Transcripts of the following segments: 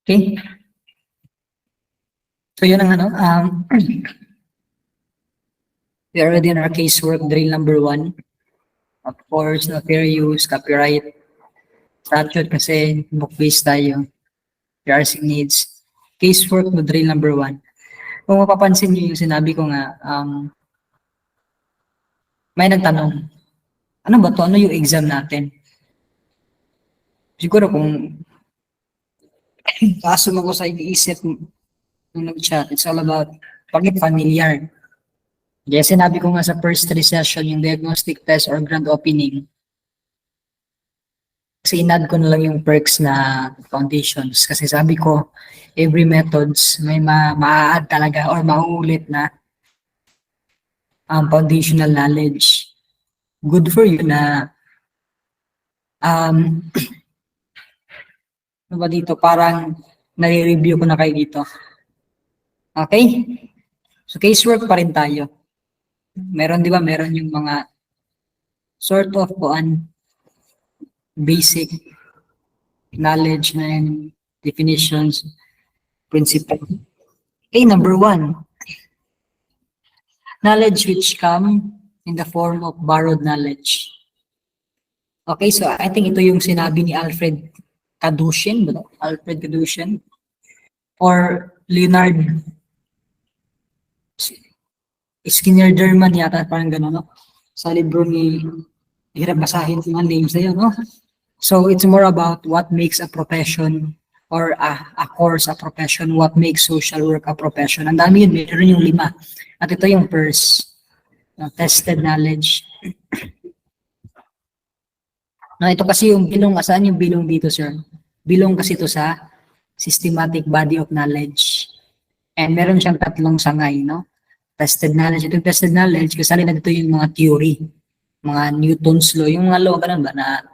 Okay? So yun ang we are already in our casework drill number 1. Of course, fair use, copyright, statute kasi book-based tayo. PRC needs. Casework drill number 1. Kung mapapansin niyo yung sinabi ko nga, may nagtanong, ano ba to? Ano yung exam natin? Siguro kung kaso mo ko sa iisip nung nag-chat, it's all about pagit familiar. Kaya sinabi ko nga sa first 3 session, yung diagnostic test or grand opening, kasi inad ko na lang yung perks na foundations. Kasi sabi ko, every methods may ma-add talaga or mauulit na foundational knowledge. Good for you na ano ba dito, parang nare-review ko na kayo dito. Okay? So casework pa rin tayo. Meron, di ba, meron yung mga sort of basic knowledge na yung definitions, principle. Okay, number 1. Knowledge which come in the form of borrowed knowledge. Okay, so I think ito yung sinabi ni Alfred Kadushin, Alfred Kadushin, or Leonard Skinner German yata, parang gano'n, no? Sa libro ni, hirap basahin yung mga names na yun, no? So it's more about what makes a profession or a course a profession, what makes social work a profession. Ang dami yun, meron yung 5. At ito yung first, tested knowledge. No, ito kasi yung bilong, saan yung bilong dito, sir? Bilong kasi ito sa systematic body of knowledge. And meron siyang 3 sangay, no? Tested knowledge. Itong tested knowledge, kasali na dito yung mga theory, mga Newton's law, yung mga law, ganun ba, na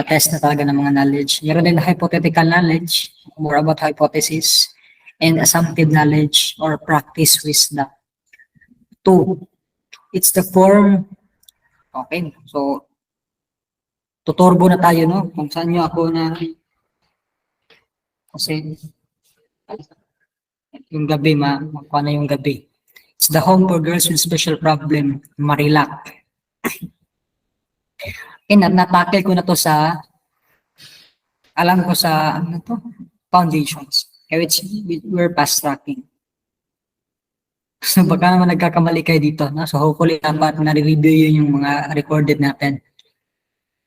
test na talaga ng mga knowledge. Meron din hypothetical knowledge, more about hypothesis, and assumptive knowledge or practice wisdom. 2, it's the form, okay, so, tuturbo na tayo, no? Kung saan nyo ako na, kasi, yung gabi, makuha na yung gabi. It's the home for girls with special problem, Marilac. Okay, natakil ko na to sa, alam ko sa, ano to? Foundations. Which we're fast tracking. So baka naman nagkakamali kayo dito, no? So hopefully dapat na-review yun yung mga recorded natin.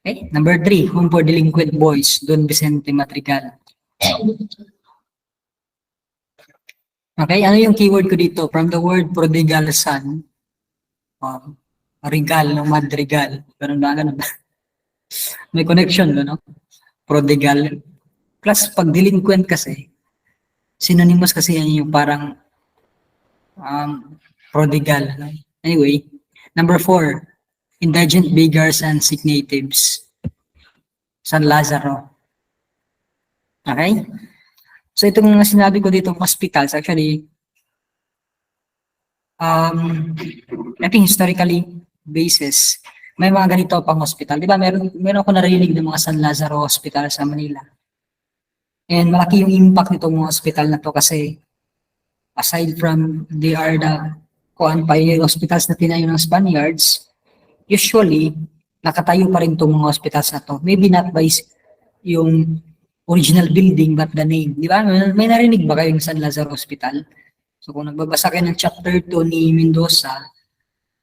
Okay, number 3, home for delinquent boys, Don Vicente Madrigal. Okay, ano yung keyword ko dito? From the word prodigal son, regal, no? Madrigal. Ganun ba? Ganun ba? May connection, no? Prodigal. Plus, pag delinquent kasi, synonymous kasi yan yung parang prodigal. No? Anyway, number 4, indigent beggars and sick natives. San Lazaro. Okay? So itong mga sinabi ko dito, hospitals, actually, I think historically basis, may mga ganito pang hospital. Di ba, meron ako narinig ng mga San Lazaro Hospital sa Manila. And malaki yung impact nitong mga hospital na to kasi aside from they are the pioneer hospitals na tinayo ng Spaniards, usually, nakatayo pa rin itong mga hospitals na to. Maybe not by yung original building but the name. Di ba? May narinig ba kayong San Lazaro Hospital? So kung nagbabasa kayo ng chapter 2 ni Mendoza,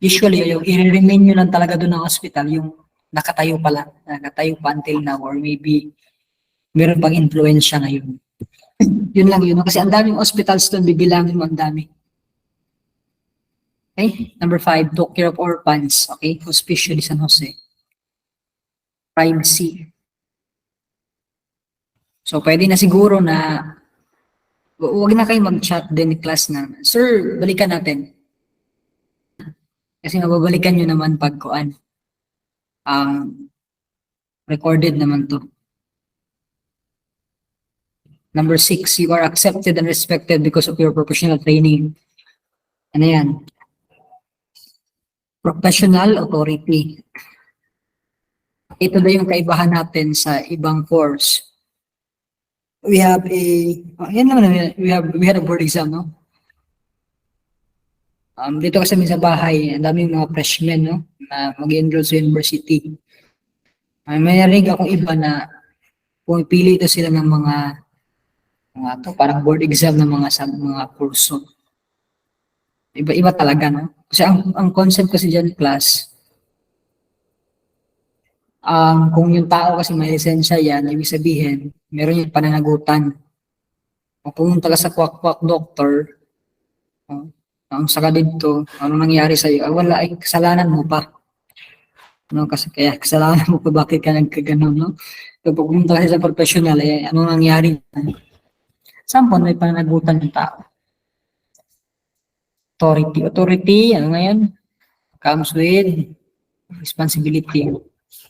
usually yung i-remain nyo lang talaga doon ng hospital, yung nakatayo pa until now, or maybe meron pang influensya ngayon. Yun lang yun. Kasi ang daming hospitals doon, bibilangin mo ang dami. Okay? Number 5, took care of orphans. Okay? Hospicio de San Jose. Privacy. So, pwede na siguro na huwag na kayo mag-chat din ni class na, sir, balikan natin. Kasi mababalikan nyo naman pag kuan. Recorded naman to. Number 6, you are accepted and respected because of your professional training. Ano yan? Professional authority. Ito na yung kaibahan natin sa ibang course. we have a, yan naman, we had a board exam, no? Dito kasi sa bahay, ang daming mga freshmen, no? Na mag-enroll sa university. May narinig akong iba na pumipili ito sila ng mga to, parang board exam ng mga kurso. Iba-iba talaga, no? Kasi ang concept kasi dyan, class, kung yung tao kasi may lisensya yan, ibig sabihin, meron yung pananagutan. Kung pumunta ka sa kwak-kwak doctor, ang saka dito, ano nangyari sa'yo? Wala, ay kasalanan mo pa. No, kasi kaya kasalanan mo pa bakit ka nagkaganon, no? Kapag pumunta kasi sa professional, ano nangyari? Sample, may pananagutan ng tao. Authority, ano ngayon? Comes with responsibility.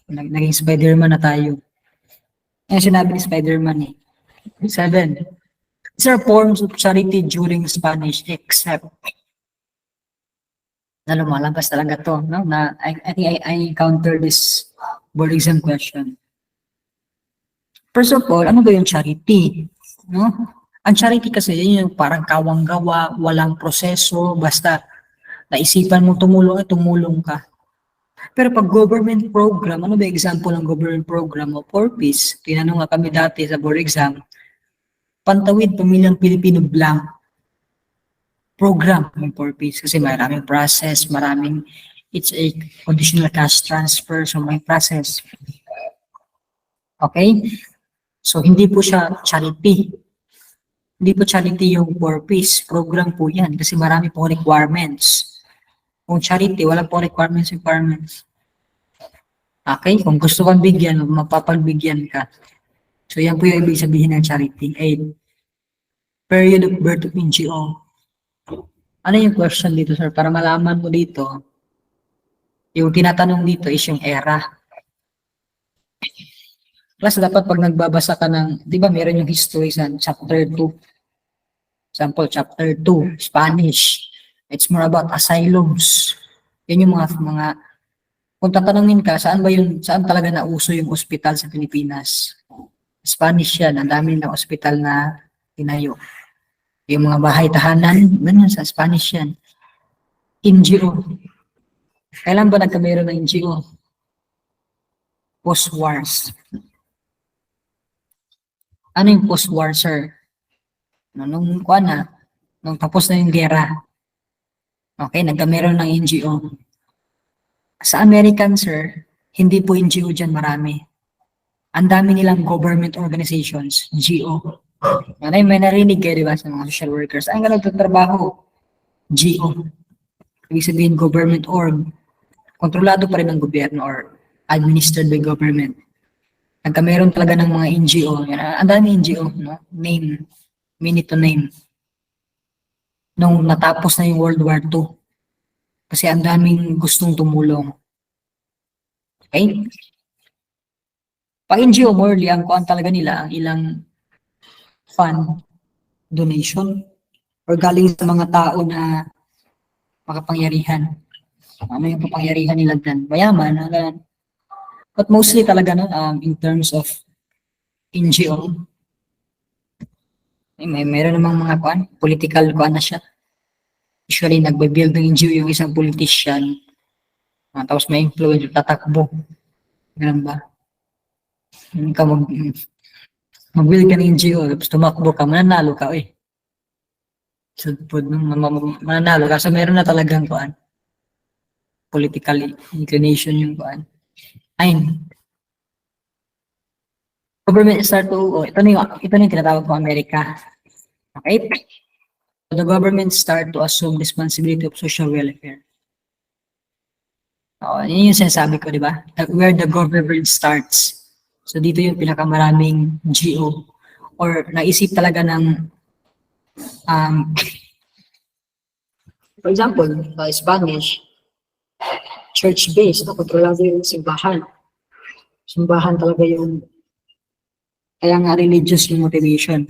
Naging Spider-Man na tayo. Yan sinabi ni Spider-Man eh. 7. These are forms of charity during Spanish except na lumalabas talaga to, no? Na I think I encountered this board exam question. First of all, ano ba yung charity? No? Ang charity kasi yun yung parang kawang-gawa, walang proseso, basta naisipan mo tumulong ka. Pero pag government program, ano ba example ng government program o purpose? Tinanong nga kami dati sa board exam, Pantawid Pamilyang Pilipino Blank program ng purpose kasi maraming process, it's a conditional cash transfer, so may process. Okay? So, hindi po siya charity. Hindi po charity yung purpose. Program po yan kasi marami po requirements. Kung charity, wala po requirements. Okay? Kung gusto kang bigyan, mapapagbigyan ka. So, yan po yung ibig sabihin ng charity. 8. Period of birth of NGO. Ano yung question dito, sir? Para malaman mo dito, yung tinatanong dito is yung era. Plus, dapat pag nagbabasa ka ng, di ba meron yung history sa chapter 2. Example, chapter 2, Spanish. It's more about asylums. Yan yung mga kung tatanungin ka, saan talaga nauso yung ospital sa Pilipinas? Spanish yan, ang dami ng ospital na tinayo. Yung mga bahay tahanan, ganyan sa Spanish yan. NGO. Kailan ba nagkameron ng NGO? Post-wars. Ano yung post-war, sir? Nung tapos na yung gera. Okay, nagkameron ng NGO. Sa American, sir, hindi po NGO dyan marami. Ang dami nilang government organizations, GO. May narinig kayo, di ba, sa mga social workers. Ang nagtatrabaho, GO. Ibig sabihin, government org. Kontrolado pa rin ng gobyerno or administered by government. Nagkameron talaga ng mga NGO. Ang dami NGO, no? Name. Minute to name. Nung natapos na yung World War II. Kasi ang daming gustong tumulong. Okay? Pag NGO, morely, ang kuan talaga nila, ang ilang fund, donation, or galing sa mga tao na makapangyarihan. Ano yung kapangyarihan nila dyan? Mayaman, ganun. But mostly talaga, no, in terms of NGO, meron namang mga kuan, political kuan na siya. Usually, nagbe-build ng NGO yung isang politician, tapos may influence, tatakbo. Ganun ba? Hindi ka mag-build ka ng NGO, tapos tumakbo ka, mananalo ka, Sudpod, mananalo ka. So, meron na talagang kuan, political inclination yung kuan. Ayun. Government start to, ito na yung tinatawag ko Amerika. Okay? The government start to assume responsibility of social welfare. Yun yung sinasabi ko, di ba? Where the government starts. So, dito yung pinakamaraming GO or naisip talaga ng for example, Spanish, church-based, kontrolado yung simbahan. Simbahan talaga yung kaya nga religious yung motivation.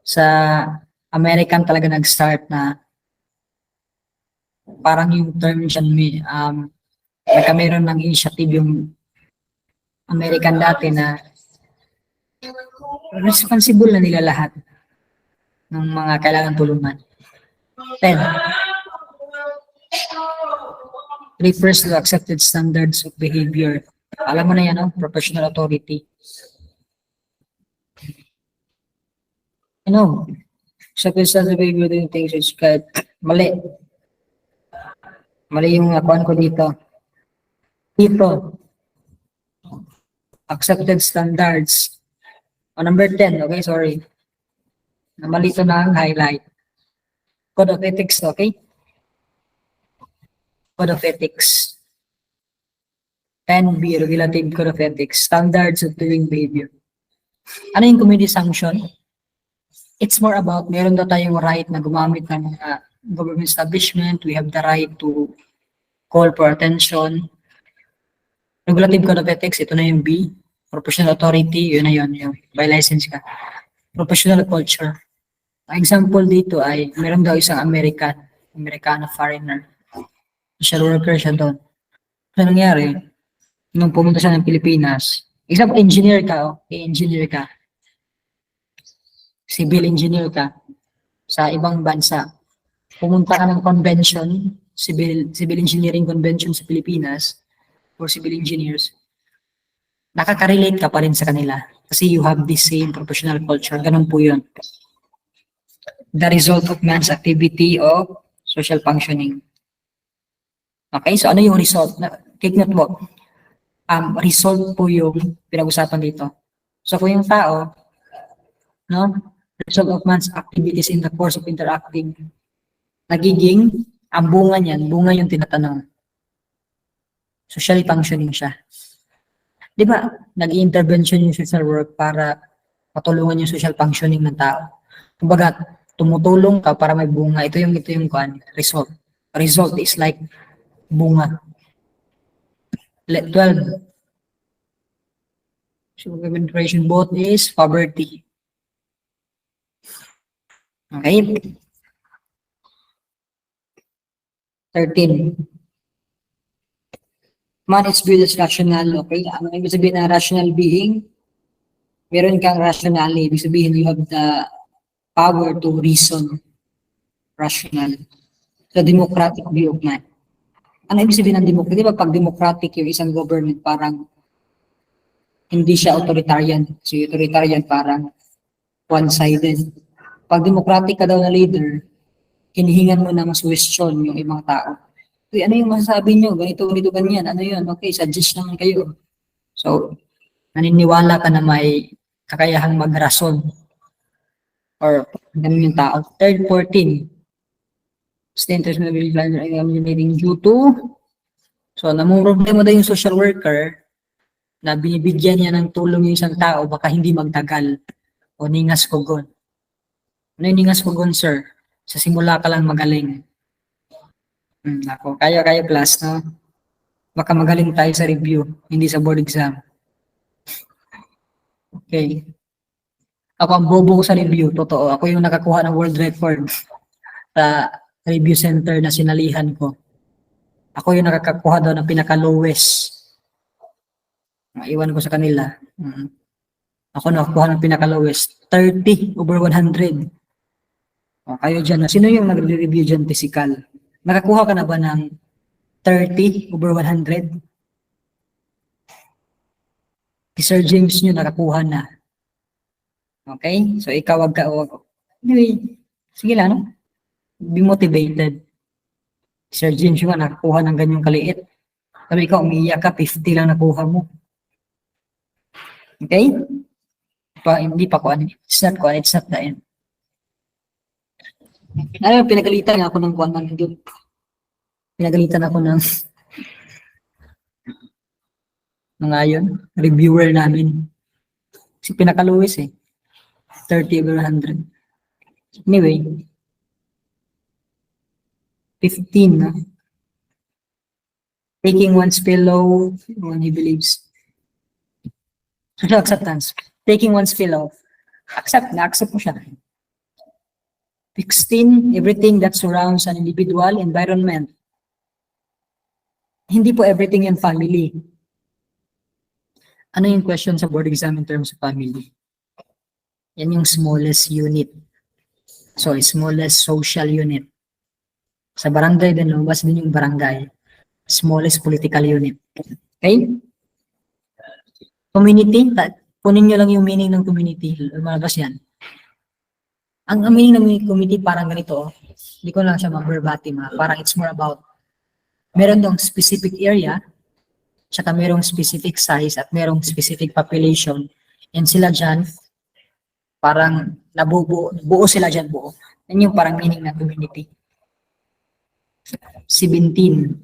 Sa American talaga nag-start na parang yung term dyan, meron ng initiative yung American dati na responsible na nila lahat ng mga kailangan tulungan. 10. Refers to accepted standards of behavior. Alam mo na yan, no? Professional authority. Accepted standards of behavior doing things which kahit mali. Mali yung nakuhan ko dito. Dito. Accepted standards. Number 10, okay, sorry. Mali ito na ang highlight. Code of ethics, okay? Code of ethics. 10B, regulative code of ethics. Standards of doing behavior. Ano yung community sanction? It's more about, meron daw tayong right na gumamit ng mga government establishment. We have the right to call for attention. Regulative code of ethics, ito na yung B. Professional authority, yun na yun. Yung by license ka. Professional culture. Ang example dito ay, meron daw isang Americano foreigner. Social worker siya doon. Ano nangyari? Nung pumunta siya ng Pilipinas, example, engineer ka, engineer ka. Civil engineer ka sa ibang bansa. Pumunta ka ng convention, civil engineering convention sa Pilipinas for civil engineers. Nakaka-relate ka pa rin sa kanila kasi you have the same professional culture. Ganun po yun. The result of man's activity of social functioning. Okay, so ano yung result? Take note mo. Result po yung pinag-usapan dito. So kung yung tao, no, result of man's activities in the course of interacting, nagiging, ang bunga niyan, bunga yung tinatanong. Socially functioning siya. Di ba, nag-intervention yung social work para matulungan yung social functioning ng tao. Kumbaga, tumutulong ka para may bunga. Ito yung result. Result is like bunga. 12. So, administration both is poverty. Okay. 13. Man is viewed as rational, okay? Ang ibig sabihin ng rational being, meron kang rationality. Ibig sabihin, you have the power to reason rational. So, democratic view of man. Ano ibig sabihin ng democratic? Di ba pag democratic yung isang government, parang hindi siya authoritarian. So, authoritarian parang one-sided. Pag democratic ka daw na leader, hinihingan mo na maswestiyon yung ibang tao. Uy, ano yung masasabi nyo? Ganito, ganyan. Ano yun? Okay, suggest naman kayo. So, naniniwala ka na may kakayahang magrason or ganun yung tao. 14. Status na eliminating due to. So, namumroblema daw yung social worker na binibigyan niya ng tulong yung isang tao, baka hindi magtagal. O ningas kogon. Ano yung ningas kogon, sir? Sa simula ka lang magaling. Ako, kaya class, no? Baka magaling tayo sa review, hindi sa board exam. Okay. Ako ang bobo ko sa review, totoo. Ako yung nakakuha ng world record sa review center na sinalihan ko. Ako yung nakakakuha daw ng pinaka-lowest. Iwan ko sa kanila. Ako nakakuha ng pinaka-lowest. 30 over 100. O, kayo dyan. Sino yung nagre-review dyan physical? Nakakuha ka na ba ng 30 over 100? Si Sir James nyo nakakuha na. Okay? So, ikaw wag ka. Anyway, sige lang, no? Be motivated. Si Sir James nyo nakakuha ng ganyang kaliit. Pero ikaw, umiiyak ka, 50 lang nakuha mo. Okay? Hindi pa kuha. It's not kuha. It's not the end. Ano, pinagalitan ako ng kuha man doon. Pinagalitan ako ng ngayon, reviewer namin. Kasi pinakaluwis 30 over 100. Anyway, 15 na. Taking one's pillow when he believes. Social acceptance. Taking one's pillow. Accept mo siya. 16, everything that surrounds an individual environment. Hindi po everything yan family. Ano yung question sa board exam in terms of family? Yan yung smallest unit. So, smallest social unit. Sa barangay din, lumabas din yung barangay. Smallest political unit. Okay? Community, kunin nyo lang yung meaning ng community. Lumalabas yan. Ang meaning ng community parang ganito. Hindi ko lang siya mag-verbatim. Parang it's more about meron dong specific area, tsaka merong specific size at merong specific population. And sila dyan, parang buo sila dyan buo. Yan yung parang meaning ng community. 17.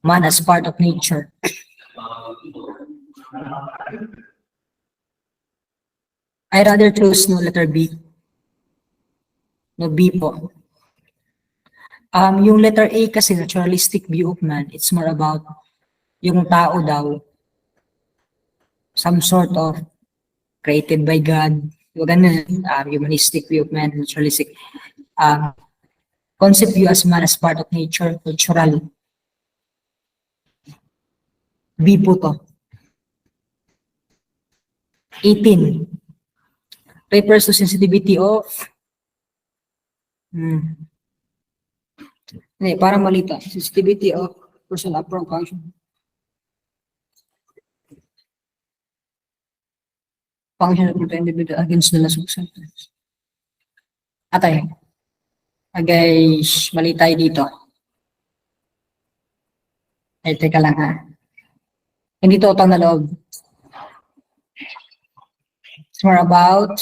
Man as part of nature. I rather choose no letter B. No B po. Yung letter A kasi naturalistic view of man, it's more about yung tao daw, some sort of created by God, ganun, humanistic view of man, naturalistic. Concept view as man as part of nature, cultural. B po to. 18. Refers to sensitivity of hindi, parang malita. Sensitivity of personal approach function of the individual against the laws of sentence. Atay. Guys, mali tayo dito. Ay, teka lang ha. Hindi to utang na loob. It's more about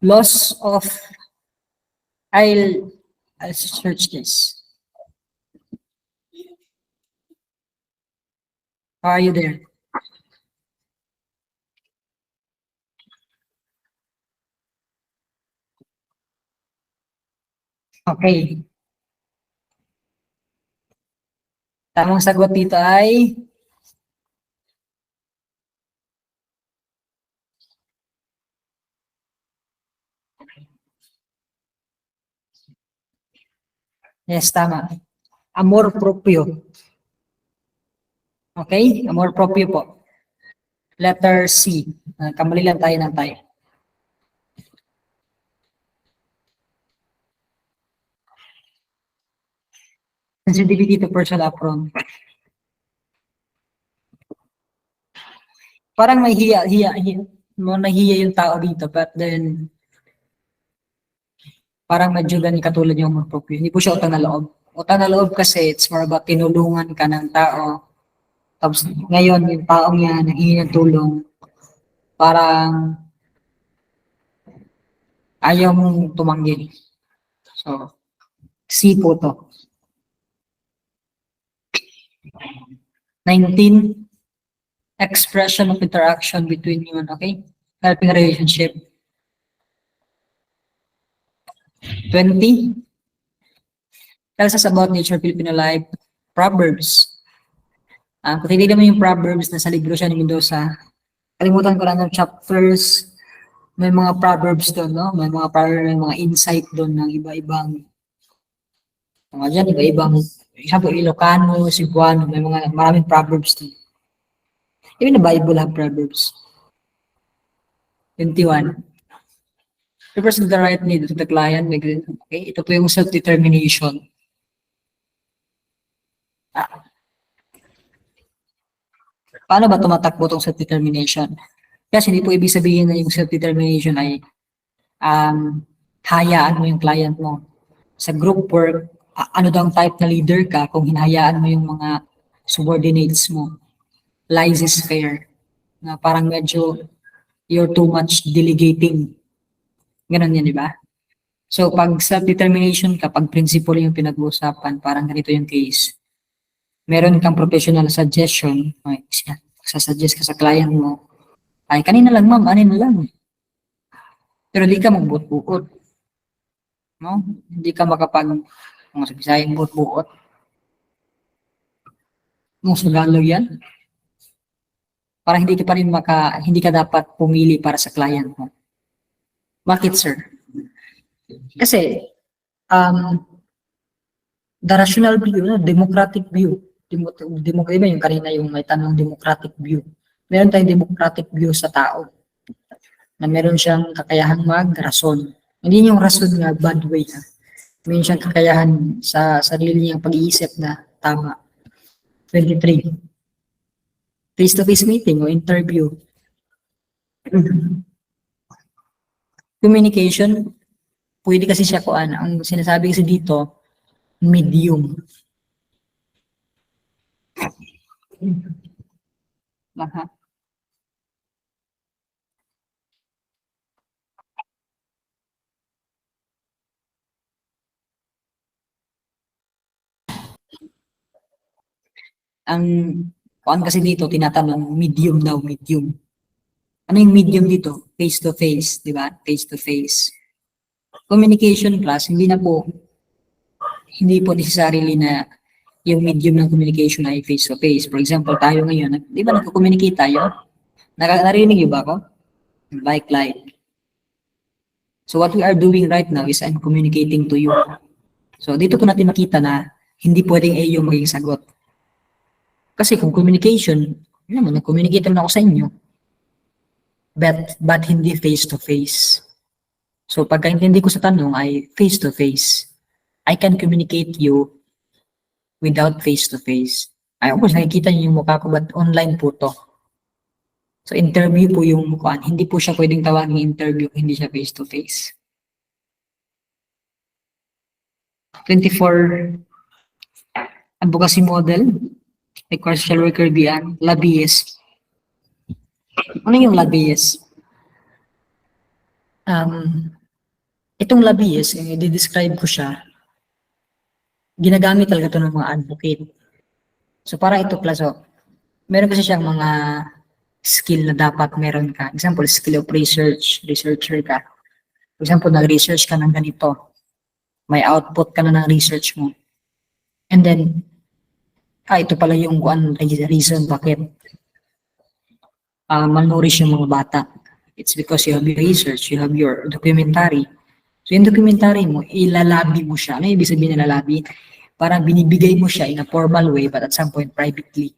loss of, I'll search this. Are you there? Okay. Tamang sagot dito ay yes, tama. Amor proprio. Okay? Amor proprio po. Letter C. Kamali lang tayo ng tayo. Sensitivity to personal approach. Parang may nahihiya yung tao dito, but then parang medyo ganun katulad yung amor proprio. Hindi po siya utang na loob. Utang na loob kasi it's more about tinulungan ka ng tao. Tapos ngayon, yung taong yan, nanghihingi ng tulong, parang ayaw mong tumanggi. So, C po to. 19, expression of interaction between human, okay? Helping relationship. 20, tells us about nature, Filipino life. Proverbs. Kung titignan mo yung Proverbs na sa libro siya ni Mendoza, kalimutan ko lang ng chapters, may mga Proverbs doon, no? May mga Proverbs, may mga insight doon ng iba-ibang, mga dyan, iba-ibang, example, Ilocano, Cebuano, may mga maraming Proverbs doon. Even the Bible have Proverbs. 21. Refers to the right need of the client. Okay, ito po yung self-determination. Paano ba tumatakbo itong self-determination? Kasi hindi po ibig sabihin na yung self-determination ay hayaan mo yung client mo. Sa group work, ano daw ang type na leader ka kung hinahayaan mo yung mga subordinates mo. Lies is fair. Na parang medyo you're too much delegating. Ganon yan, di ba? So, pag self-determination ka, pag principle yung pinag-uusapan, parang ganito yung case. Meron kang professional suggestion, sasuggest ka sa client mo, ay, kanina lang ma'am, anin na lang. Pero di ka magbuot-buot. No? Hindi ka mga sabisayin buot-buot. Kung Tagalog yan, parang hindi ka pa rin hindi ka dapat pumili para sa client mo. Bakit, sir? Kasi, the rational view, democratic view, Diba yung kanina yung may tanong democratic view. Meron tayong democratic view sa tao na meron siyang kakayahang mag-rason. Hindi yung rason nga bad way. Ha? Meron siyang kakayahan sa sarili niyang pag-iisip na tama. 23. Face-to-face meeting o interview. Communication, pwede kasi siya kuan. Ang sinasabi kasi dito, medium. Aha. Ang kuan kasi dito, tinatanong medium daw, medium. Ano yung medium dito? Face to face, di ba? Face to face. Communication class, hindi po necessarily na yung medium ng communication ay face to face. For example, tayo ngayon, di ba nagko-communicate tayo? Narinig niyo ba ako? Like. So what we are doing right now is I'm communicating to you. So dito po natin makita na hindi pwedeng yung maging sagot. Kasi kung communication, naman, nag-communicate naman ako sa inyo. But hindi face to face. So pagkaintindi ko sa tanong ay face to face. I can communicate you without face to face. Ay, of course, nakikita niyo yung mukha ko, but online po to. So interview po yung mukhaan. Hindi po siya pwedeng tawagin interview, hindi siya face to face. 24, advocacy model requires social worker be an lobbyist. Ano yung lobbyist? Itong lobbyist, i-describe ko siya, ginagamit talaga ito ng mga advocate. So para ito plaso, meron kasi siyang mga skill na dapat meron ka. Example, skill of researcher ka. For example, nag-research ka ng ganito. May output ka na ng research mo. And then, ito pala yung reason bakit malnourish yung mga bata. It's because you have your research, you have your documentary. So yung documentary mo, ilalabi mo siya. Ano yung ibig sabihin na lalabi? Parang binibigay mo siya in a formal way but at some point privately.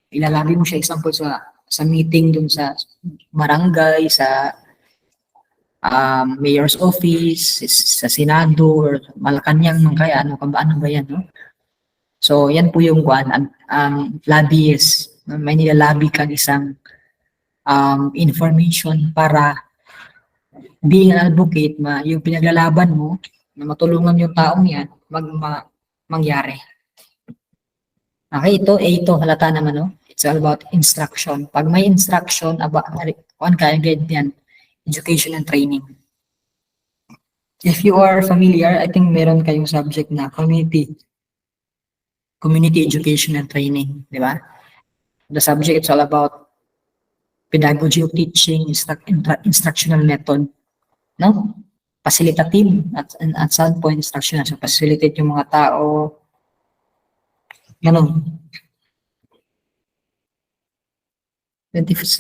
Ilalabi mo siya example sa meeting dun sa barangay, sa mayor's office, sa Senado, or Malacanang, kaya ano ba yan, no? So, yan po yung lobbyist. May nilalabi kang isang information para being an advocate, yung pinaglalaban mo, na matulungan yung taong yan, mangyari. Okay, ito, halata naman, no? It's all about instruction. Pag may instruction, kagad yan, education and training. If you are familiar, I think meron kayong subject na community education and training, di ba? The subject, it's all about pedagogy of teaching, instructional method, no? Facilitative at some point instructional. So facilitate yung mga tao, ganun. 26